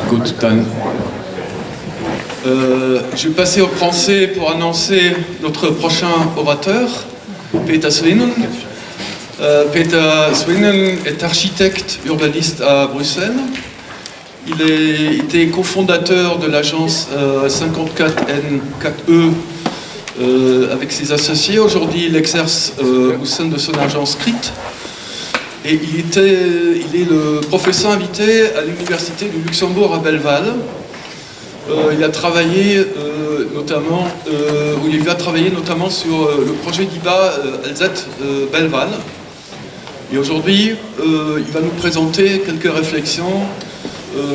Gut, dann. Je vais passer au français pour annoncer notre prochain orateur, Peter Swinen. Peter Swinen est architecte urbaniste à Bruxelles. Il était cofondateur de l'agence 54N4E avec ses associés. Aujourd'hui, il exerce au sein de son agence CRIT. Et il est le professeur invité à l'Université du Luxembourg à Belleval. Il a travaillé notamment, il va travailler notamment sur le projet d'IBA Alzette Belleval. Et aujourd'hui, il va nous présenter quelques réflexions.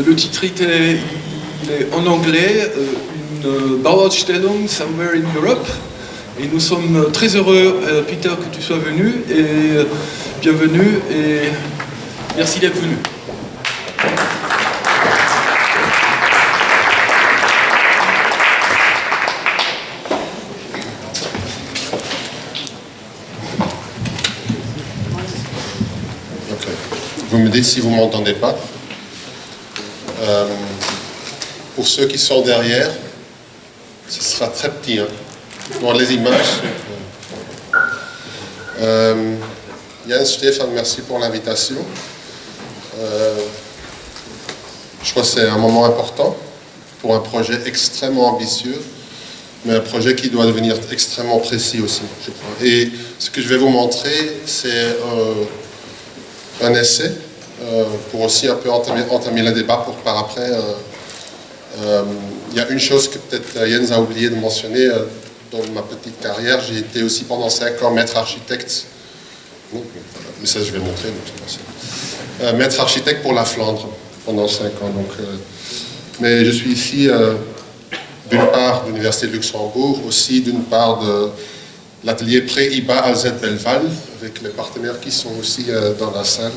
Le titre il est en anglais, une Bauausstellung Somewhere in Europe. Et nous sommes très heureux, Peter, que tu sois venu. Et bienvenue et merci d'être venu. Vous me dites si vous ne m'entendez pas. Pour ceux qui sont derrière, ce sera très petit. Hein. Dans les images. Jens, Stéphane, merci pour l'invitation. Je crois que c'est un moment important pour un projet extrêmement ambitieux, mais un projet qui doit devenir extrêmement précis aussi, je crois. Et ce que je vais vous montrer, c'est un essai pour aussi un peu entamer le débat pour par après. Il y a une chose que peut-être Jens a oublié de mentionner dans ma petite carrière. J'ai été aussi pendant 5 ans maître architecte. Mais ça, je vais montrer. Maître architecte pour la Flandre pendant 5 ans. Donc, mais je suis ici d'une part de l'Université de Luxembourg, aussi d'une part de l'atelier pré-IBA Alzette Belleval, avec les partenaires qui sont aussi dans la salle.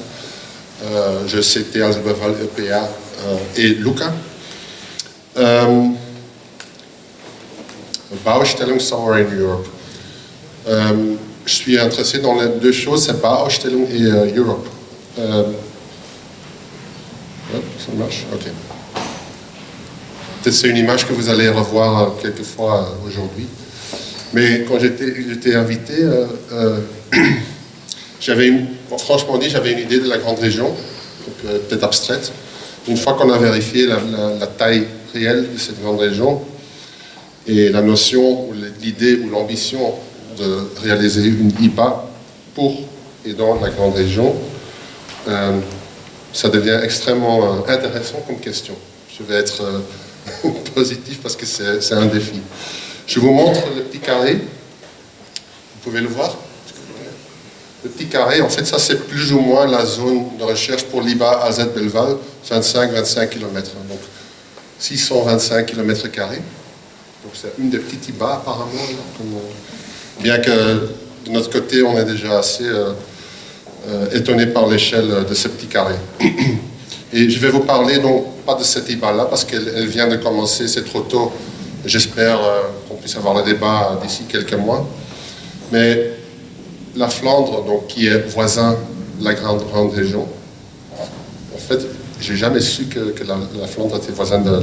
Je CT Alzette Belleval, EPA et Luca. Baustellung Somewhere in Europe. Je suis intéressé dans les deux choses, c'est Baustellung et Europe. Ça marche? Ok. Peut-être c'est une image que vous allez revoir quelques fois aujourd'hui. Mais quand j'étais invité, franchement dit, j'avais une idée de la grande région, peut-être abstraite. Une fois qu'on a vérifié la taille réelle de cette grande région et la notion, l'idée ou l'ambition de réaliser une IBA pour et dans la grande région, ça devient extrêmement intéressant comme question. Je vais être positif parce que c'est un défi. Je vous montre le petit carré. Vous pouvez le voir? Le petit carré, en fait, ça c'est plus ou moins la zone de recherche pour l'IBA Alzette Belleval, 25 km. Donc 625 km². Donc c'est une des petites IBA apparemment. Bien que de notre côté, on est déjà assez étonné par l'échelle de ce petit carré. Et je vais vous parler donc pas de cette IBA-là, parce qu'elle vient de commencer, c'est trop tôt. J'espère qu'on puisse avoir le débat d'ici quelques mois. Mais la Flandre, donc, qui est voisin de la grande région, en fait, j'ai jamais su que la Flandre était voisine de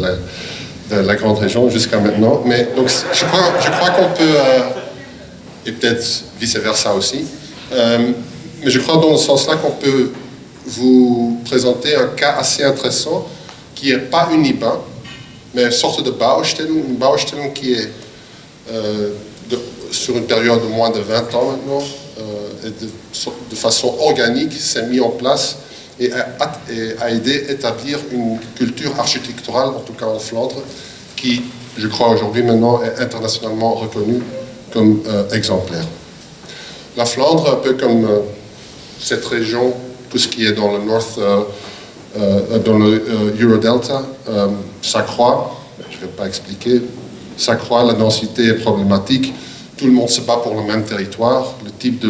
la grande région jusqu'à maintenant. Mais donc, je crois qu'on peut... et peut-être vice-versa aussi. Mais je crois dans ce sens-là qu'on peut vous présenter un cas assez intéressant qui n'est pas une IBA, mais une sorte de Baustellung, une Baustellung qui est sur une période de moins de 20 ans maintenant, et de façon organique, s'est mis en place et a aidé à établir une culture architecturale, en tout cas en Flandre, qui, je crois aujourd'hui maintenant, est internationalement reconnue comme exemplaire. La Flandre, un peu comme cette région, tout ce qui est dans le dans le Eurodelta, s'accroît, je ne vais pas expliquer, s'accroît, la densité est problématique, tout le monde se bat pour le même territoire, le type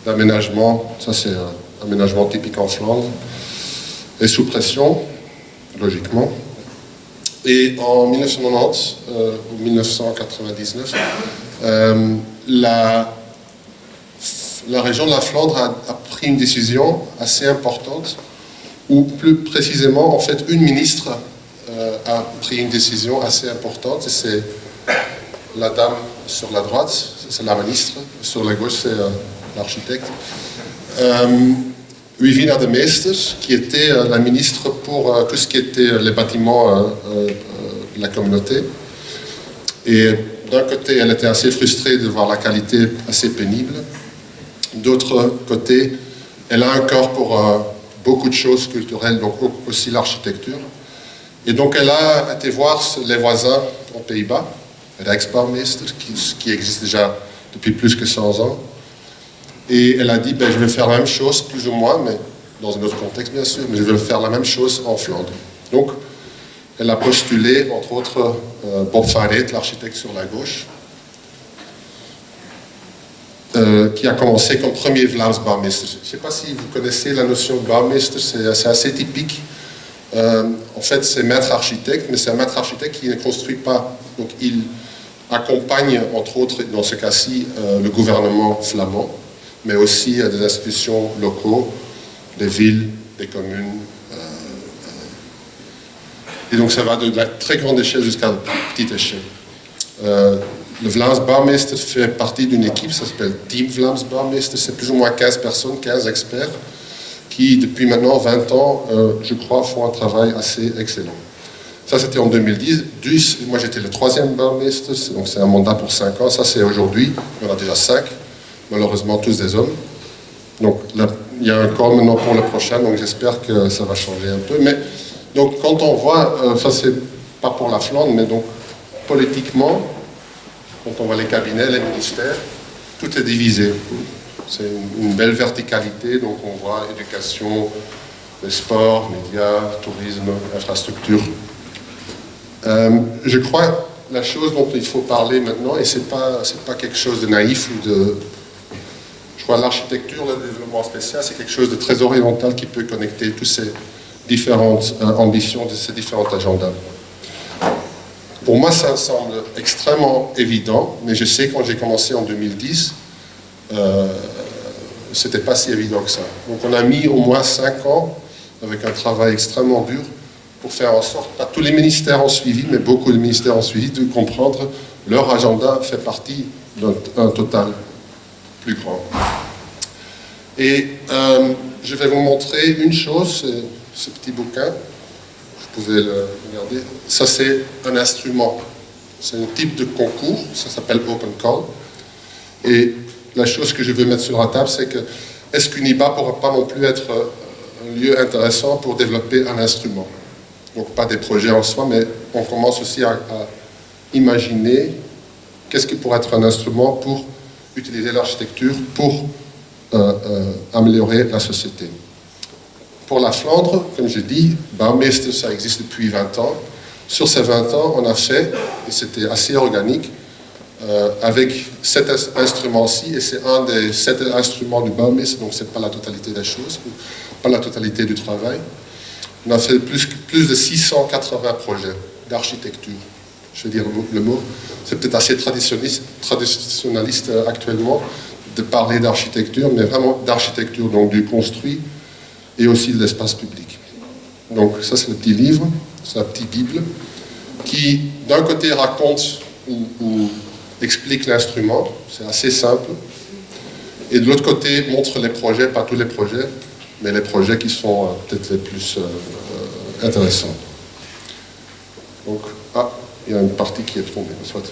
d'aménagement, ça c'est un aménagement typique en Flandre, est sous pression, logiquement. Et en 1990 ou 1999, la région de la Flandre a pris une décision assez importante ou plus précisément, en fait, une ministre a pris une décision assez importante, et c'est la dame sur la droite, c'est la ministre, sur la gauche, c'est l'architecte. Wivina de Meester, qui était la ministre pour tout ce qui était les bâtiments de la communauté. Et d'un côté, elle était assez frustrée de voir la qualité assez pénible. D'autre côté, elle a un cœur pour beaucoup de choses culturelles, donc aussi l'architecture. Et donc elle a été voir les voisins aux Pays-Bas, Rijksbouwmeester, qui existe déjà depuis plus que 100 ans. Et elle a dit, ben, je vais faire la même chose, plus ou moins, mais dans un autre contexte bien sûr, mais je vais faire la même chose en Flandre. Donc, elle a postulé, entre autres, Bob van Reet, l'architecte sur la gauche, qui a commencé comme premier Vlaams bouwmeester. Je ne sais pas si vous connaissez la notion de bouwmeester, c'est assez typique. En fait, c'est maître architecte, mais c'est un maître architecte qui ne construit pas. Donc, il accompagne, entre autres, dans ce cas-ci, le gouvernement flamand, mais aussi des institutions locaux, des villes, des communes. Et donc ça va de la très grande échelle jusqu'à la petite échelle. Le Vlaams Bouwmeester fait partie d'une équipe, ça s'appelle Team Vlaams Bouwmeester, c'est plus ou moins 15 personnes, 15 experts, qui depuis maintenant 20 ans, je crois, font un travail assez excellent. Ça c'était en 2010, moi j'étais le 3e Bouwmeester, donc c'est un mandat pour 5 ans, ça c'est aujourd'hui, il y en a déjà 5. Malheureusement tous des hommes. Donc là, il y a un corps maintenant pour le prochain, donc j'espère que ça va changer un peu. Mais donc quand on voit, ça c'est pas pour la Flandre, mais donc politiquement, quand on voit les cabinets, les ministères, tout est divisé. C'est une belle verticalité, donc on voit éducation, les sports, médias, tourisme, infrastructure. Je crois la chose dont il faut parler maintenant, et c'est pas quelque chose de naïf ou de... Je crois que l'architecture, le développement spécial, c'est quelque chose de très oriental qui peut connecter toutes ces différentes ambitions, ces différents agendas. Pour moi, ça semble extrêmement évident, mais je sais quand j'ai commencé en 2010, c'était pas si évident que ça. Donc on a mis au moins 5 ans, avec un travail extrêmement dur, pour faire en sorte, pas tous les ministères ont suivi, mais beaucoup de ministères ont suivi, de comprendre leur agenda fait partie d'un total plus grand. Et je vais vous montrer une chose, ce petit bouquin, vous pouvez le regarder, ça c'est un instrument, c'est un type de concours, ça s'appelle Open Call, et la chose que je veux mettre sur la table, c'est que est-ce qu'UNIBA ne pourra pas non plus être un lieu intéressant pour développer un instrument? Donc pas des projets en soi, mais on commence aussi à imaginer qu'est-ce qui pourrait être un instrument pour utiliser l'architecture pour améliorer la société. Pour la Flandre, comme je dis, Bouwmeester, ça existe depuis 20 ans. Sur ces 20 ans, on a fait, et c'était assez organique, avec 7 instruments-ci, et c'est un des 7 instruments du Bouwmeester, donc c'est pas la totalité des choses, pas la totalité du travail. On a fait plus de 680 projets d'architecture. Je vais dire le mot. C'est peut-être assez traditionnaliste actuellement de parler d'architecture, mais vraiment d'architecture, donc du construit et aussi de l'espace public. Donc ça c'est le petit livre, c'est la petite Bible, qui d'un côté raconte ou explique l'instrument, c'est assez simple, et de l'autre côté montre les projets, pas tous les projets, mais les projets qui sont peut-être les plus intéressants. Donc, il y a une partie qui est tombée, soit.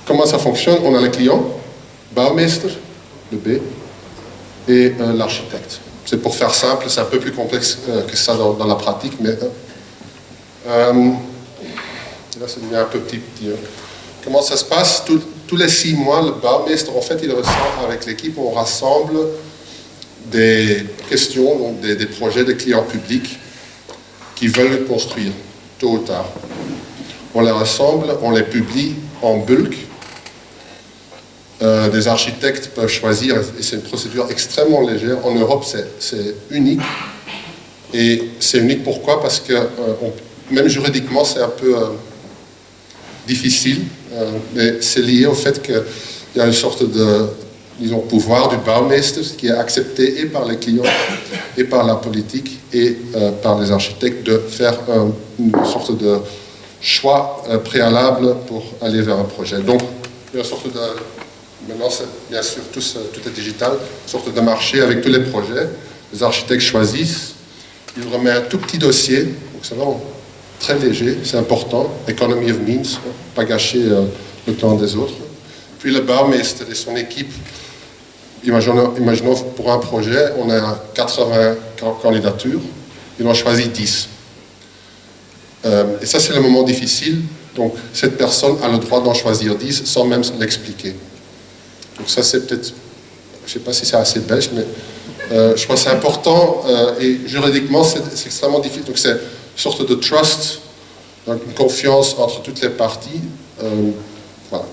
Comment ça fonctionne? On a le client, Bouwmeester, le B, et l'architecte. C'est pour faire simple, c'est un peu plus complexe que ça dans la pratique, mais là ça devient un peu petit. Comment ça se passe? Tous les 6 mois, le Bouwmeester, en fait, il rassemble avec l'équipe, on rassemble des questions, donc des projets de clients publics qui veulent construire, tôt ou tard. On les rassemble, on les publie en bulk. Des architectes peuvent choisir, et c'est une procédure extrêmement légère. En Europe, c'est unique. Et c'est unique pourquoi? Parce que même juridiquement, c'est un peu difficile, mais c'est lié au fait qu'il y a une sorte de disons, pouvoir du Baumeester, qui est accepté et par les clients, et par la politique, et par les architectes, de faire une sorte de choix préalable pour aller vers un projet. Donc, il y a une sorte de... Maintenant, bien sûr, tout est digital, une sorte de marché avec tous les projets. Les architectes choisissent, ils remettent un tout petit dossier, donc c'est vraiment très léger, c'est important, economy of means, pas gâcher le temps des autres. Puis le Baumeester et son équipe, imaginons pour un projet, on a 80 candidatures, ils en choisissent 10. Et ça, c'est le moment difficile, donc cette personne a le droit d'en choisir 10 sans même l'expliquer. Donc ça, c'est peut-être, je ne sais pas si c'est assez belge, mais je crois que c'est important, et juridiquement, c'est extrêmement difficile. Donc c'est une sorte de trust, donc une confiance entre toutes les parties. Voilà.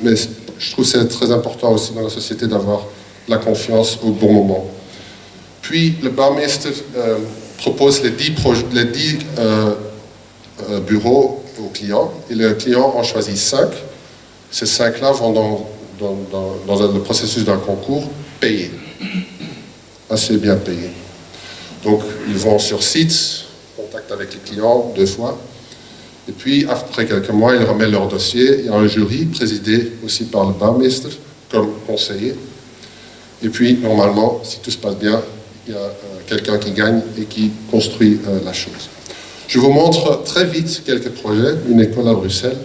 Mais je trouve que c'est très important aussi dans la société d'avoir la confiance au bon moment. Puis le Baumeester propose les 10 bureaux aux clients, et le client en choisit 5. Ces 5-là vont dans le processus d'un concours payé, assez bien payé. Donc ils vont sur site, contact avec les clients 2 fois, et puis après quelques mois ils remettent leur dossier. Il y a un jury présidé aussi par le Baumeester comme conseiller, et puis normalement, si tout se passe bien, il y a quelqu'un qui gagne et qui construit la chose. Je vous montre très vite quelques projets. Une école à Bruxelles,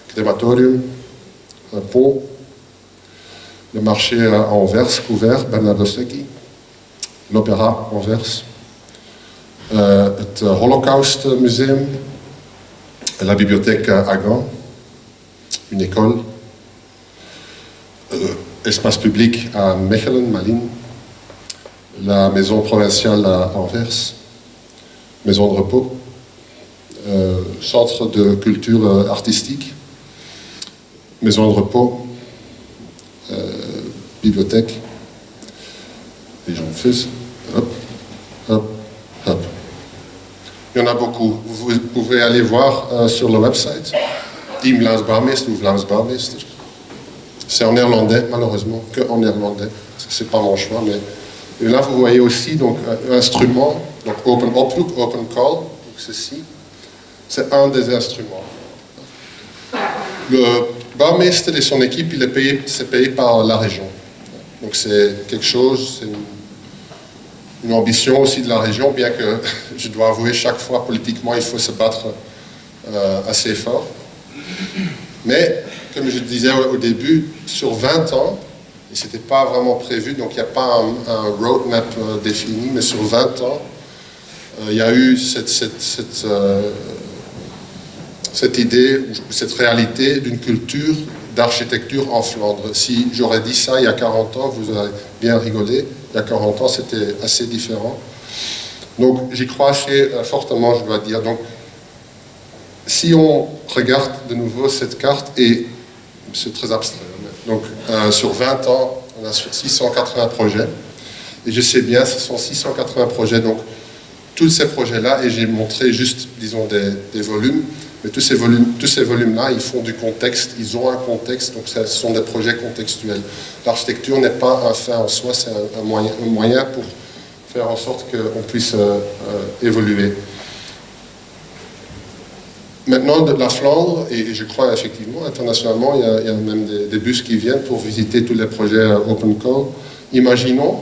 crématorium, un pont, le marché à Anvers, couvert, Bernardo Secchi, l'opéra Anvers, het Holocaust Museum, la bibliothèque à Gand, une école, espace public à Mechelen, Malines, la maison provinciale à Anvers, maison de repos, centre de culture artistique, maison de repos, bibliothèque, les gens fusent, hop, hop, hop. Il y en a beaucoup. Vous pouvez aller voir sur le website, Team Vlaams Bouwmeester ou Vlaams Bouwmeester. C'est en néerlandais, malheureusement, que en néerlandais. C'est pas mon choix, mais et là vous voyez aussi donc un instrument, donc Open Oproep, Open Call, donc ceci, c'est un des instruments. Le Bouwmeester et son équipe, c'est payé par la région. Donc c'est quelque chose, c'est une ambition aussi de la région, bien que je dois avouer chaque fois politiquement il faut se battre assez fort. Mais comme je disais au début, sur 20 ans, et ce n'était pas vraiment prévu, donc il n'y a pas un roadmap défini, mais sur 20 ans, il y a eu cette idée, cette réalité d'une culture d'architecture en Flandre. Si j'aurais dit ça il y a 40 ans, vous aurez bien rigolé. Il y a 40 ans, c'était assez différent. Donc j'y crois assez fortement, je dois dire. Donc, si on regarde de nouveau cette carte, et c'est très abstrait, donc sur 20 ans, on a 680 projets, et je sais bien, ce sont 680 projets, donc tous ces projets-là, et j'ai montré juste, disons, des volumes, mais tous ces volumes-là, ils font du contexte, ils ont un contexte, donc ce sont des projets contextuels. L'architecture n'est pas un fin en soi, c'est un moyen pour faire en sorte qu'on puisse évoluer. Maintenant, de la Flandre, et je crois effectivement, internationalement, il y a même des bus qui viennent pour visiter tous les projets Open Call. Imaginons,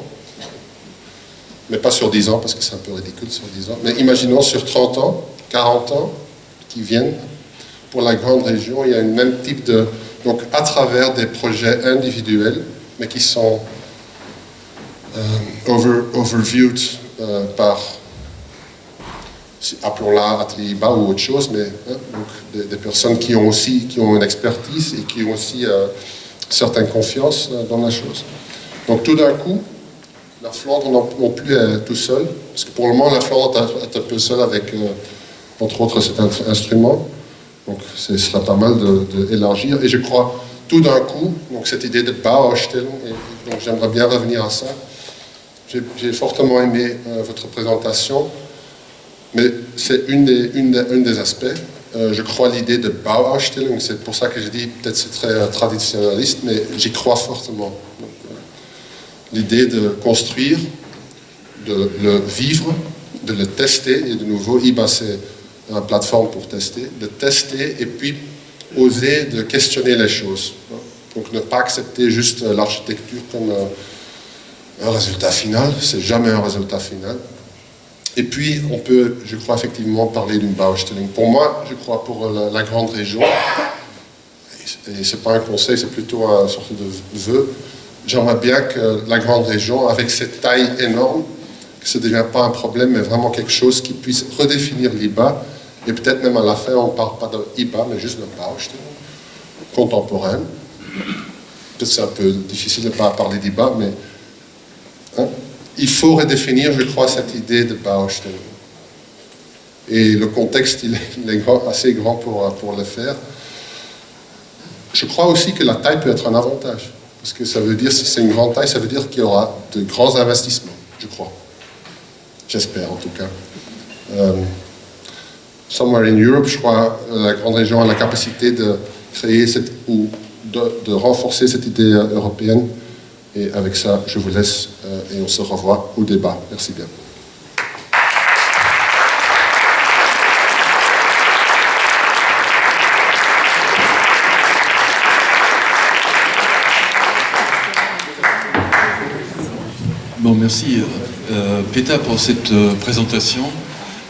mais pas sur 10 ans, parce que c'est un peu ridicule sur 10 ans, mais imaginons sur 30 ans, 40 ans, qui viennent pour la grande région, il y a un même type de... Donc, à travers des projets individuels, mais qui sont overviewed par... appelons-la Atelier Bas ou autre chose, mais donc des personnes qui ont une expertise et qui ont aussi certaine confiance dans la chose. Donc tout d'un coup, la Flandre non plus est tout seul, parce que pour le moment la Flandre est un peu seule avec, entre autres, cet instrument. Donc ce sera pas mal d'élargir. Et je crois tout d'un coup, donc cette idée de Bauausstellung, et donc j'aimerais bien revenir à ça. J'ai fortement aimé votre présentation. Mais c'est une des aspects. Je crois l'idée de Bauausstellung, c'est pour ça que je dis, peut-être c'est très traditionnaliste, mais j'y crois fortement. L'idée de construire, de le vivre, de le tester, et de nouveau, IBA c'est une plateforme pour tester, de tester et puis oser de questionner les choses. Donc ne pas accepter juste l'architecture comme un résultat final, c'est jamais un résultat final. Et puis on peut, je crois effectivement, parler d'une Baustellung. Pour moi, je crois pour la grande région, et c'est pas un conseil, c'est plutôt une sorte de vœu, j'aimerais bien que la grande région, avec cette taille énorme, que ça ne devienne pas un problème, mais vraiment quelque chose qui puisse redéfinir l'IBA, et peut-être même à la fin, on ne parle pas de IBA, mais juste de Baustellung contemporaine. Peut-être c'est un peu difficile de ne pas parler d'IBA, mais hein, il faut redéfinir, je crois, cette idée de Baustellung. Et le contexte, il est assez grand pour le faire. Je crois aussi que la taille peut être un avantage. Parce que ça veut dire, si c'est une grande taille, ça veut dire qu'il y aura de grands investissements, je crois. J'espère, en tout cas. Somewhere in Europe, je crois, la grande région a la capacité de créer ou de renforcer cette idée européenne. Et avec ça, je vous laisse et on se revoit au débat. Merci bien. Bon, merci Peter pour cette présentation.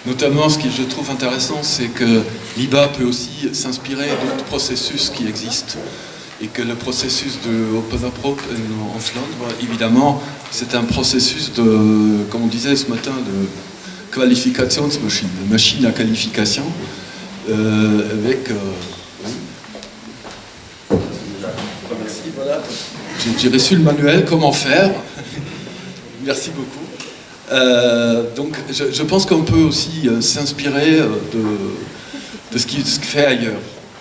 Notamment, ce que je trouve intéressant, c'est que l'IBA peut aussi s'inspirer d'autres processus qui existent et que le processus de Open Approach en Flandre, évidemment, c'est un processus de, comme on disait ce matin, de qualification-machine, de machine à qualification, avec... Merci, voilà. J'ai reçu le manuel, comment faire. Merci beaucoup. Donc, je pense qu'on peut aussi s'inspirer de ce qui se fait ailleurs.